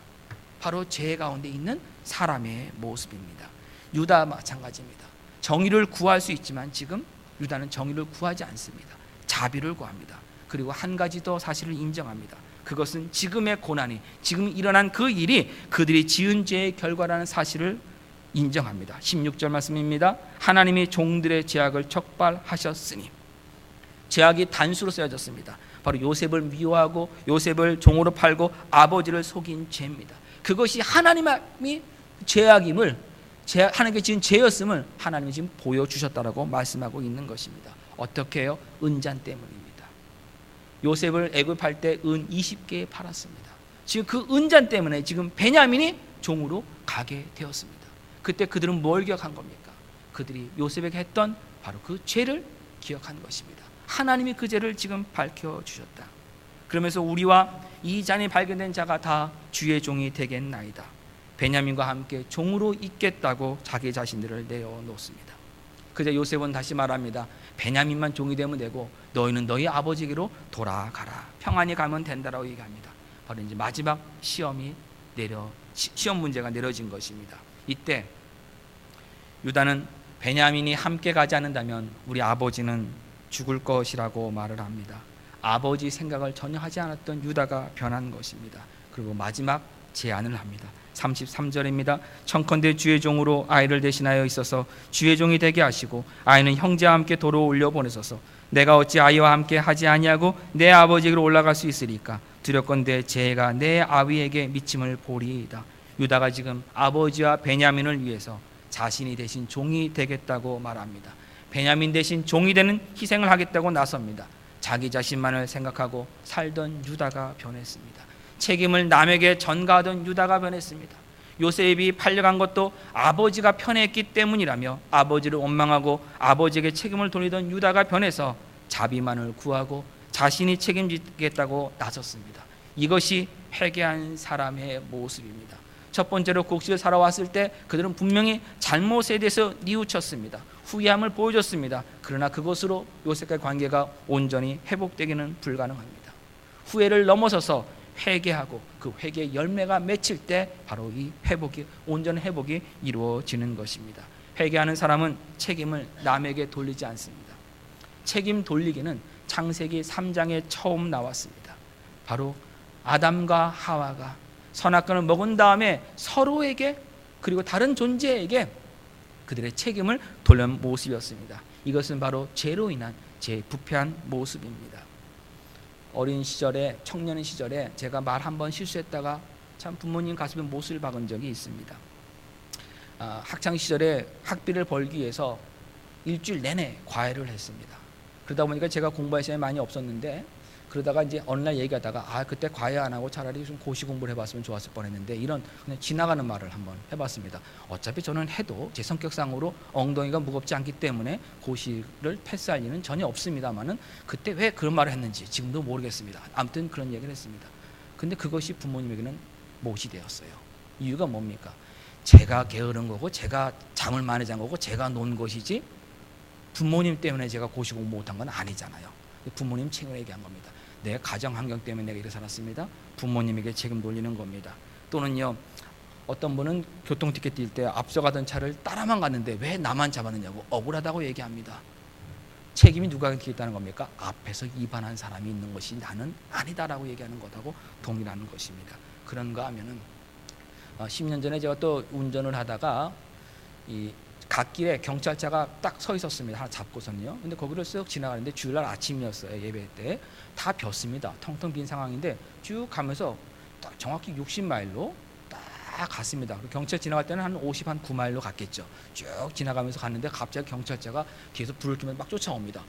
S1: 바로 죄 가운데 있는 사람의 모습입니다. 유다 마찬가지입니다. 정의를 구할 수 있지만 지금 유다는 정의를 구하지 않습니다. 자비를 구합니다. 그리고 한 가지 더 사실을 인정합니다. 그것은 지금의 고난이, 지금 일어난 그 일이 그들이 지은 죄의 결과라는 사실을 인정합니다. 16절 말씀입니다. 하나님이 종들의 죄악을 척발하셨으니, 죄악이 단수로 쓰여졌습니다. 바로 요셉을 미워하고 요셉을 종으로 팔고 아버지를 속인 죄입니다. 그것이 하나님이 죄악임을, 하나님께 지은 죄였음을 하나님이 지금 보여주셨다라고 말씀하고 있는 것입니다. 어떻게 해요? 은잔 때문입니다. 요셉을 애굽할 때 은 20개 팔았습니다. 지금 그 은잔 때문에 지금 베냐민이 종으로 가게 되었습니다. 그때 그들은 뭘 기억한 겁니까? 그들이 요셉에게 했던 바로 그 죄를 기억한 것입니다. 하나님이 그 죄를 지금 밝혀주셨다. 그러면서 우리와 이 잔이 발견된 자가 다 주의 종이 되겠나이다. 베냐민과 함께 종으로 있겠다고 자기 자신들을 내어놓습니다. 그저 요셉은 다시 말합니다. 베냐민만 종이 되면 되고 너희는 너희 아버지에게로 돌아가라. 평안히 가면 된다라고 얘기합니다. 바로 이제 마지막 시험 문제가 내려진 것입니다. 이때 유다는 베냐민이 함께 가지 않는다면 우리 아버지는 죽을 것이라고 말을 합니다. 아버지 생각을 전혀 하지 않았던 유다가 변한 것입니다. 그리고 마지막 제안을 합니다. 33절입니다. 청컨대 주의 종으로 아이를 대신하여 있어서 주의 종이 되게 하시고 아이는 형제와 함께 도로 올려 보내소서. 내가 어찌 아이와 함께 하지 아니하고 내 아버지에게로 올라갈 수 있으리까? 두렵건대 죄가 내 아비에게 미침을 보리이다. 유다가 지금 아버지와 베냐민을 위해서 자신이 대신 종이 되겠다고 말합니다. 베냐민 대신 종이 되는 희생을 하겠다고 나섭니다. 자기 자신만을 생각하고 살던 유다가 변했습니다. 책임을 남에게 전가하던 유다가 변했습니다. 요셉이 팔려간 것도 아버지가 편했기 때문이라며 아버지를 원망하고 아버지에게 책임을 돌리던 유다가 변해서 자비만을 구하고 자신이 책임지겠다고 나섰습니다. 이것이 회개한 사람의 모습입니다. 첫 번째로 곡식을 사러 왔을 때 그들은 분명히 잘못에 대해서 뉘우쳤습니다. 후회함을 보여줬습니다. 그러나 그것으로 요셉과의 관계가 온전히 회복되기는 불가능합니다. 후회를 넘어서서 회개하고 그 회개의 열매가 맺힐 때 바로 이 회복이, 온전한 회복이 이루어지는 것입니다. 회개하는 사람은 책임을 남에게 돌리지 않습니다. 책임 돌리기는 창세기 3장에 처음 나왔습니다. 바로 아담과 하와가 선악과를 먹은 다음에 서로에게 그리고 다른 존재에게 그들의 책임을 돌린 모습이었습니다. 이것은 바로 죄로 인한 제 부패한 모습입니다. 어린 시절에, 청년 시절에 제가 말 한번 실수했다가 참 부모님 가슴에 못을 박은 적이 있습니다. 학창 시절에 학비를 벌기 위해서 일주일 내내 과외를 했습니다. 그러다 보니까 제가 공부할 시간이 많이 없었는데, 그러다가 이제 어느 날 얘기하다가 그때 과외 안 하고 차라리 좀 고시 공부를 해봤으면 좋았을 뻔했는데, 이런 그냥 지나가는 말을 한번 해봤습니다. 어차피 저는 해도 제 성격상으로 엉덩이가 무겁지 않기 때문에 고시를 패스할 일은 전혀 없습니다만은 그때 왜 그런 말을 했는지 지금도 모르겠습니다. 아무튼 그런 얘기를 했습니다. 근데 그것이 부모님에게는 못이 되었어요. 이유가 뭡니까? 제가 게으른 거고 제가 잠을 많이 잔 거고 제가 논 것이지 부모님 때문에 제가 고시 공부 못한 건 아니잖아요. 부모님 책임을 얘기한 겁니다. 내 가정 환경 때문에 내가 이렇게 살았습니다. 부모님에게 책임 돌리는 겁니다. 또는요, 어떤 분은 교통 티켓 뛸 때 앞서가던 차를 따라만 갔는데 왜 나만 잡았느냐고 억울하다고 얘기합니다. 책임이 누가 있다는 겁니까? 앞에서 위반한 사람이 있는 것이 나는 아니다라고 얘기하는 것하고 동일한 것입니다. 그런가 하면은 10년 전에 제가 또 운전을 하다가 이 갓길에 경찰차가 딱 서 있었습니다. 하나 잡고선요. 근데 거기를 쓱 지나가는데 주일날 아침이었어요. 예배 때 다 비었습니다. 텅텅 빈 상황인데 쭉 가면서 딱 정확히 60마일로 딱 갔습니다. 경찰 지나갈 때는 한 9마일로 갔겠죠. 쭉 지나가면서 갔는데 갑자기 경찰차가 뒤에서 불을 켜면서 막 쫓아옵니다.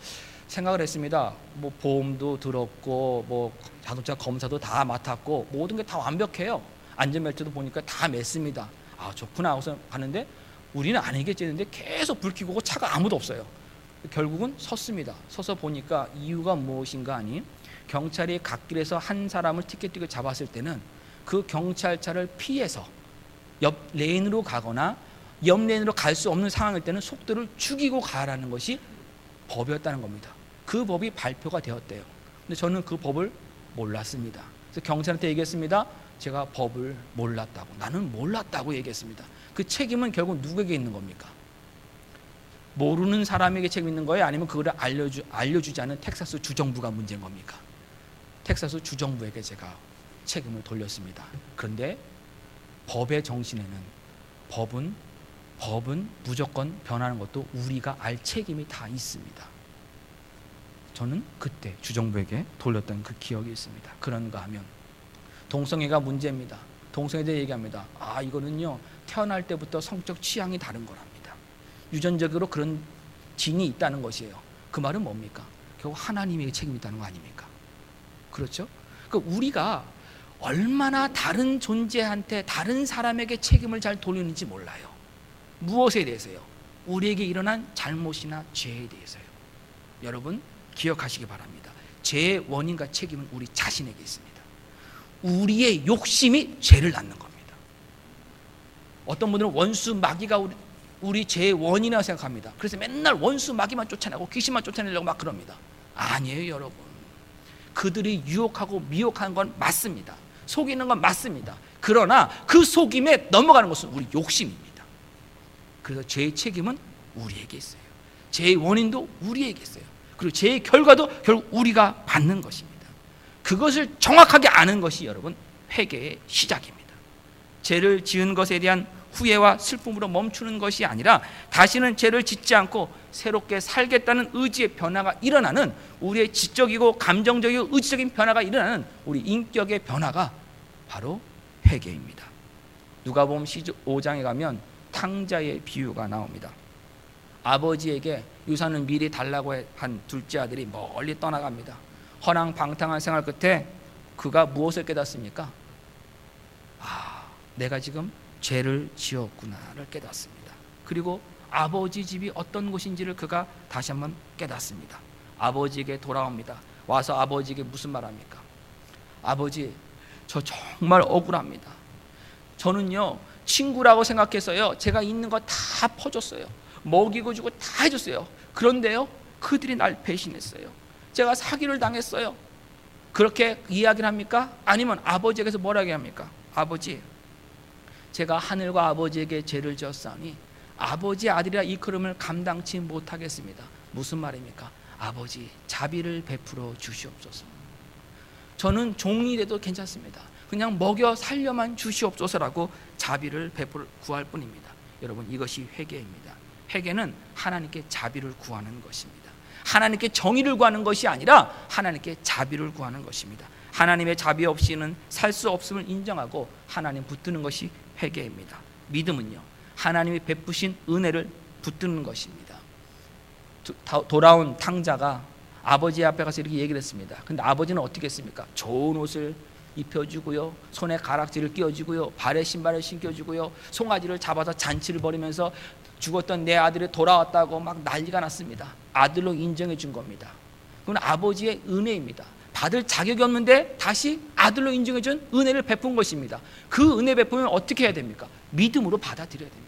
S1: 생각을 했습니다. 뭐 보험도 들었고 뭐 자동차 검사도 다 맡았고 모든 게 다 완벽해요. 안전벨트도 보니까 다 맸습니다. 좋구나 하고서 가는데 우리는 아니겠지 했는데 계속 불 켜고 차가 아무도 없어요. 결국은 섰습니다. 서서 보니까 이유가 무엇인가 하니 경찰이 갓길에서 한 사람을 티켓팅을 잡았을 때는 그 경찰차를 피해서 옆 레인으로 가거나 옆 레인으로 갈 수 없는 상황일 때는 속도를 죽이고 가라는 것이 법이었다는 겁니다. 그 법이 발표가 되었대요. 근데 저는 그 법을 몰랐습니다. 그래서 경찰한테 얘기했습니다. 제가 법을 몰랐다고, 나는 몰랐다고 얘기했습니다. 그 책임은 결국 누구에게 있는 겁니까? 모르는 사람에게 책임 있는 거예요? 아니면 그걸 알려주지 않은 텍사스 주정부가 문제인 겁니까? 텍사스 주정부에게 제가 책임을 돌렸습니다. 그런데 법의 정신에는 법은 무조건 변하는 것도 우리가 알 책임이 다 있습니다. 저는 그때 주정부에게 돌렸던 그 기억이 있습니다. 그런가 하면 동성애가 문제입니다. 동성애에 대해 얘기합니다. 이거는요, 태어날 때부터 성적 취향이 다른 거랍니다. 유전적으로 그런 진이 있다는 것이에요. 그 말은 뭡니까? 결국 하나님에게 책임이 있다는 거 아닙니까? 그렇죠? 그러니까 우리가 얼마나 다른 존재한테, 다른 사람에게 책임을 잘 돌리는지 몰라요. 무엇에 대해서요? 우리에게 일어난 잘못이나 죄에 대해서요. 여러분 기억하시기 바랍니다. 죄의 원인과 책임은 우리 자신에게 있습니다. 우리의 욕심이 죄를 낳는 겁니다. 어떤 분들은 원수 마귀가 우리 죄의 원인이라고 생각합니다. 그래서 맨날 원수 마귀만 쫓아내고 귀신만 쫓아내려고 막 그럽니다. 아니에요, 여러분. 그들이 유혹하고 미혹하는 건 맞습니다. 속이는 건 맞습니다. 그러나 그 속임에 넘어가는 것은 우리 욕심입니다. 그래서 죄의 책임은 우리에게 있어요. 죄의 원인도 우리에게 있어요. 그리고 죄의 결과도 결국 우리가 받는 것입니다. 그것을 정확하게 아는 것이 여러분 회개의 시작입니다. 죄를 지은 것에 대한 후회와 슬픔으로 멈추는 것이 아니라 다시는 죄를 짓지 않고 새롭게 살겠다는 의지의 변화가 일어나는, 우리의 지적이고 감정적이고 의지적인 변화가 일어나는 우리 인격의 변화가 바로 회개입니다. 누가복음 15장에 가면 탕자의 비유가 나옵니다. 아버지에게 유산을 미리 달라고 한 둘째 아들이 멀리 떠나갑니다. 허랑방탕한 생활 끝에 그가 무엇을 깨닫습니까? 내가 지금 죄를 지었구나를 깨닫습니다. 그리고 아버지 집이 어떤 곳인지를 그가 다시 한번 깨닫습니다. 아버지에게 돌아옵니다. 와서 아버지에게 무슨 말합니까? 아버지, 저 정말 억울합니다. 저는요, 친구라고 생각해서요, 제가 있는 거 다 퍼줬어요. 먹이고 주고 다 해줬어요. 그런데요, 그들이 날 배신했어요. 제가 사기를 당했어요. 그렇게 이야기를 합니까? 아니면 아버지에게서 뭐라고 합니까? 아버지, 제가 하늘과 아버지에게 죄를 지었사오니 아버지 아들이라 이끌음을 감당치 못하겠습니다. 무슨 말입니까? 아버지, 자비를 베풀어 주시옵소서. 저는 종이 돼도 괜찮습니다. 그냥 먹여 살려만 주시옵소서라고 자비를 구할 뿐입니다. 여러분, 이것이 회개입니다. 회개는 하나님께 자비를 구하는 것입니다. 하나님께 정의를 구하는 것이 아니라 하나님께 자비를 구하는 것입니다. 하나님의 자비 없이는 살 수 없음을 인정하고 하나님 붙드는 것이 회개입니다. 믿음은요, 하나님이 베푸신 은혜를 붙드는 것입니다. 돌아온 탕자가 아버지 앞에 가서 이렇게 얘기를 했습니다. 근데 아버지는 어떻게 했습니까? 좋은 옷을 입혀주고요, 손에 가락지를 끼워주고요, 발에 신발을 신겨주고요, 송아지를 잡아서 잔치를 벌이면서 죽었던 내 아들이 돌아왔다고 막 난리가 났습니다. 아들로 인정해 준 겁니다. 그건 아버지의 은혜입니다. 받을 자격이 없는데 다시 아들로 인정해 준 은혜를 베푼 것입니다. 그 은혜 베푸면 어떻게 해야 됩니까? 믿음으로 받아들여야 됩니다.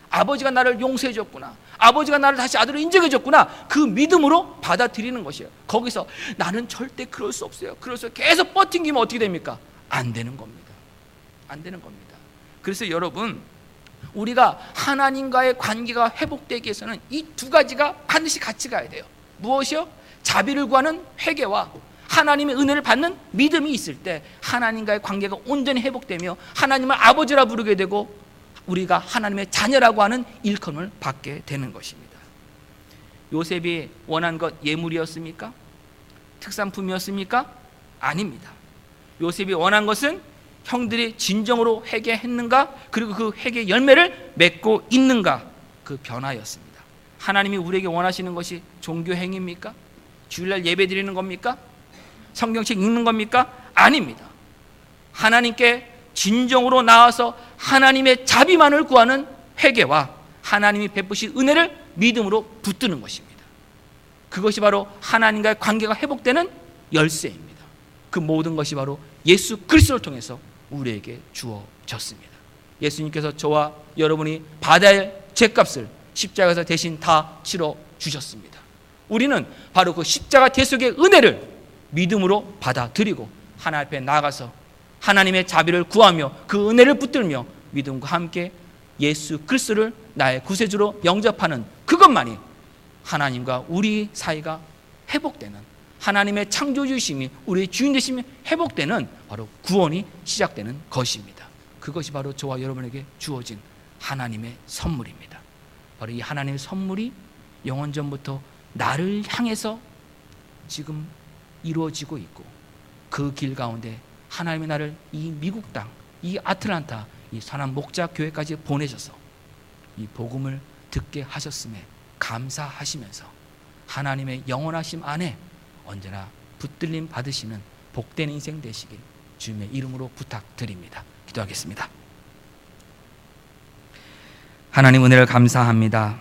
S1: 아버지가 나를 용서해 줬구나, 아버지가 나를 다시 아들로 인정해 줬구나, 그 믿음으로 받아들이는 것이에요. 거기서 나는 절대 그럴 수 없어요, 그래서 계속 버팅기면 어떻게 됩니까? 안 되는 겁니다. 안 되는 겁니다. 그래서 여러분, 우리가 하나님과의 관계가 회복되기 위해서는 이 두 가지가 반드시 같이 가야 돼요. 무엇이요? 자비를 구하는 회개와 하나님의 은혜를 받는 믿음이 있을 때 하나님과의 관계가 온전히 회복되며 하나님을 아버지라 부르게 되고 우리가 하나님의 자녀라고 하는 일컬음을 받게 되는 것입니다. 요셉이 원한 것 예물이었습니까? 특산품이었습니까? 아닙니다. 요셉이 원한 것은 형들이 진정으로 회개했는가, 그리고 그 회개 열매를 맺고 있는가, 그 변화였습니다. 하나님이 우리에게 원하시는 것이 종교 행위입니까? 주일날 예배 드리는 겁니까? 성경책 읽는 겁니까? 아닙니다. 하나님께 진정으로 나와서 하나님의 자비만을 구하는 회개와 하나님이 베푸신 은혜를 믿음으로 붙드는 것입니다. 그것이 바로 하나님과의 관계가 회복되는 열쇠입니다. 그 모든 것이 바로 예수 그리스도를 통해서 우리에게 주어졌습니다. 예수님께서 저와 여러분이 받아야 할 죄값을 십자가에서 대신 다 치러 주셨습니다. 우리는 바로 그 십자가 대속의 은혜를 믿음으로 받아들이고 하나님 앞에 나아가서 하나님의 자비를 구하며 그 은혜를 붙들며 믿음과 함께 예수 그리스도를 나의 구세주로 영접하는 그것만이 하나님과 우리 사이가 회복되는, 하나님의 창조주심이 우리의 주인 되심이 회복되는 바로 구원이 시작되는 것입니다. 그것이 바로 저와 여러분에게 주어진 하나님의 선물입니다. 바로 이 하나님의 선물이 영원전부터 나를 향해서 지금 이루어지고 있고, 그 길 가운데 하나님이 나를 이 미국 땅, 이 아틀란타, 이 선한 목자 교회까지 보내셔서 이 복음을 듣게 하셨음에 감사하시면서 하나님의 영원하심 안에 언제나 붙들림 받으시는 복된 인생 되시길 주님의 이름으로 부탁드립니다. 기도하겠습니다. 하나님 은혜를 감사합니다.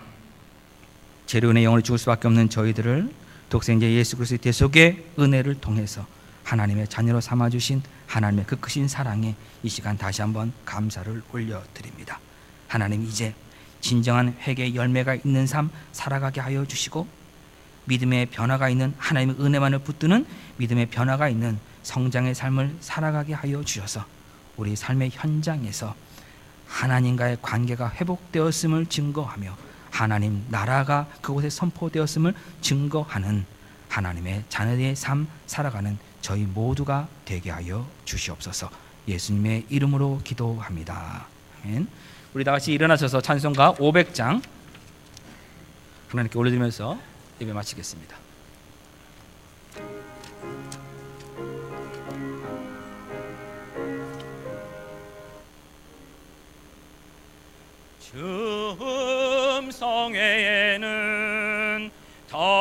S1: 재료은의 영혼을 죽을 수밖에 없는 저희들을 독생자 예수 그리스도의 대속의 은혜를 통해서 하나님의 자녀로 삼아주신 하나님의 그 크신 사랑에 이 시간 다시 한번 감사를 올려드립니다. 하나님, 이제 진정한 회개의 열매가 있는 삶 살아가게 하여 주시고 믿음의 변화가 있는 하나님의 은혜만을 붙드는 믿음의 변화가 있는 성장의 삶을 살아가게 하여 주셔서 우리 삶의 현장에서 하나님과의 관계가 회복되었음을 증거하며 하나님 나라가 그곳에 선포되었음을 증거하는 하나님의 자녀의 삶 살아가는 저희 모두가 되게 하여 주시옵소서. 예수님의 이름으로 기도합니다. 아멘. 우리 다 같이 일어나셔서 찬송가 500장 하나님께 올려드리면서 예배 마치겠습니다. 줌성회에는 더